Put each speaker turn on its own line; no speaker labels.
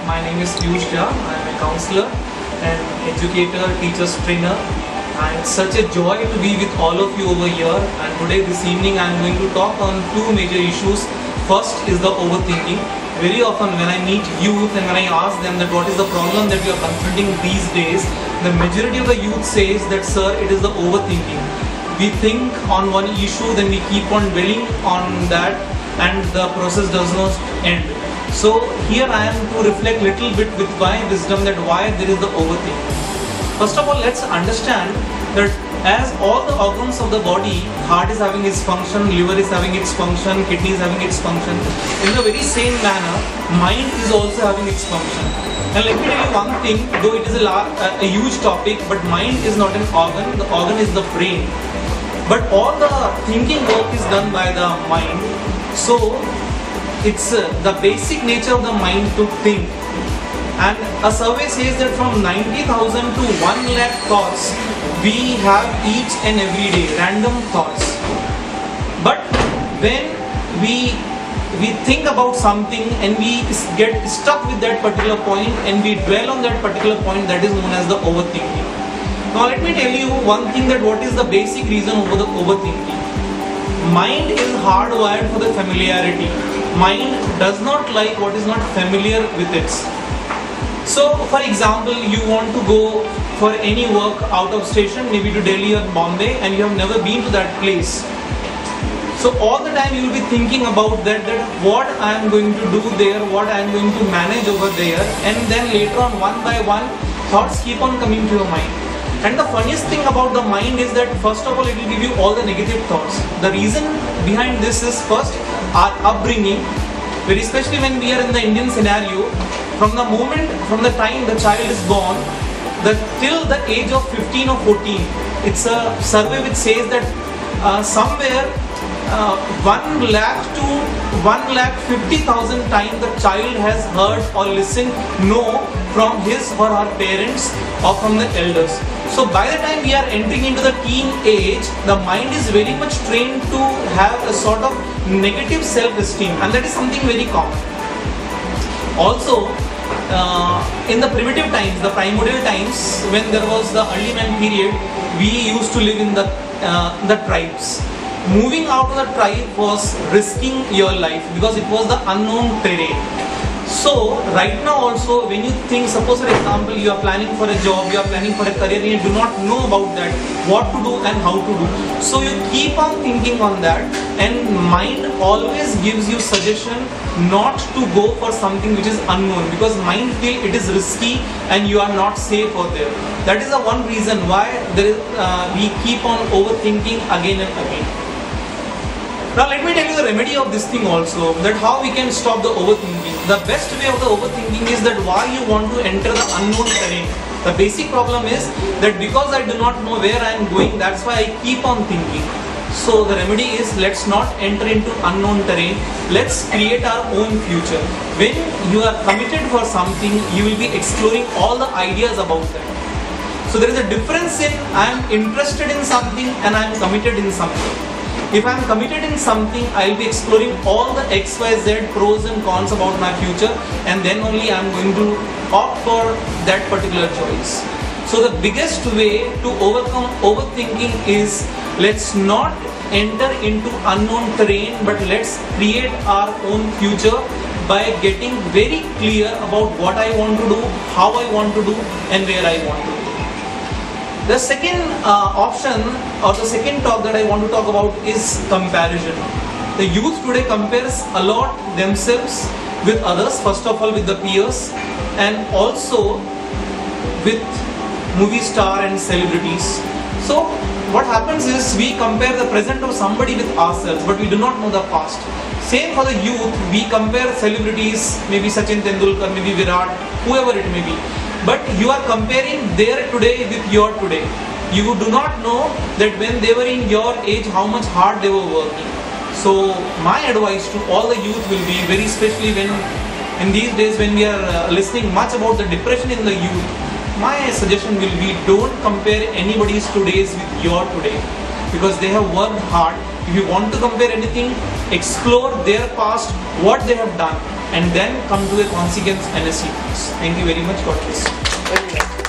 My name is Piyush Jha. I am a counselor and educator, teacher's trainer. And it's such a joy to be with all of you over here. And today, this evening, I am going to talk on two major issues. First is the overthinking. Very often when I meet youth and when I ask them that what is the problem that you are confronting these days, the majority of the youth says that, sir, it is the overthinking. We think on one issue, then we keep on dwelling on that, and the process does not end. So here I am to reflect little bit with my wisdom that why there is the overthinking. First of all, let's understand that as all the organs of the body, heart is having its function, liver is having its function, kidney is having its function, in the very same manner, mind is also having its function. And let me tell you one thing, though it is a huge topic, but mind is not an organ, the organ is the brain. But all the thinking work is done by the mind. So it's the basic nature of the mind to think. And a survey says that from 90,000 to 1 lakh thoughts we have each and every day, random thoughts. But when we think about something and we get stuck with that particular point and we dwell on that particular point, that is known as the overthinking. Now let me tell you one thing, that what is the basic reason for the overthinking. Mind is hardwired for the familiarity. Mind does not like what is not familiar with it. So for example, you want to go for any work out of station, maybe to Delhi or Bombay, and you have never been to that place. So all the time you will be thinking about that what I am going to do there, what I am going to manage over there, and then later on, one by one, thoughts keep on coming to your mind. And the funniest thing about the mind is that first of all, it will give you all the negative thoughts. The reason behind this is first our upbringing, very especially when we are in the Indian scenario. From the time the child is born, till the age of 15 or 14, it's a survey which says that somewhere 1 lakh to 1,50,000 times the child has heard or listened no from his or her parents or from the elders. So by the time we are entering into the teen age, the mind is very much trained to have a sort of negative self-esteem, and that is something very common. Also, in the primitive times, the primordial times, when there was the early man period, we used to live in the tribes. Moving out of the tribe was risking your life because it was the unknown terrain. So right now also, when you think, suppose for example, you are planning for a job, you are planning for a career, and you do not know about that, what to do and how to do. So you keep on thinking on that, and mind always gives you suggestion not to go for something which is unknown, because mind feels it is risky and you are not safe out there. That is the one reason why we keep on overthinking again and again. Now let me tell you the remedy of this thing also, that how we can stop the overthinking. The best way of the overthinking is that why you want to enter the unknown terrain. The basic problem is that because I do not know where I am going, that's why I keep on thinking. So the remedy is, let's not enter into unknown terrain. Let's create our own future. When you are committed for something, you will be exploring all the ideas about that. So there is a difference in I am interested in something and I am committed in something. If I am committed in something, I will be exploring all the X, Y, Z pros and cons about my future, and then only I am going to opt for that particular choice. So the biggest way to overcome overthinking is, let's not enter into unknown terrain, but let's create our own future by getting very clear about what I want to do, how I want to do, and where I want to do. The second option, or the second talk that I want to talk about, is comparison. The youth today compares a lot themselves with others, first of all with the peers, and also with movie star and celebrities. So what happens is, we compare the present of somebody with ourselves, but we do not know the past. Same for the youth, we compare celebrities, maybe Sachin Tendulkar, maybe Virat, whoever it may be. But you are comparing their today with your today. You do not know that when they were in your age, how much hard they were working. So my advice to all the youth will be, very especially when in these days when we are listening much about the depression in the youth, my suggestion will be, don't compare anybody's today's with your today, because they have worked hard. If you want to compare anything, explore their past, what they have done, and then come to a consequence and a sequence. Thank you very much. God bless.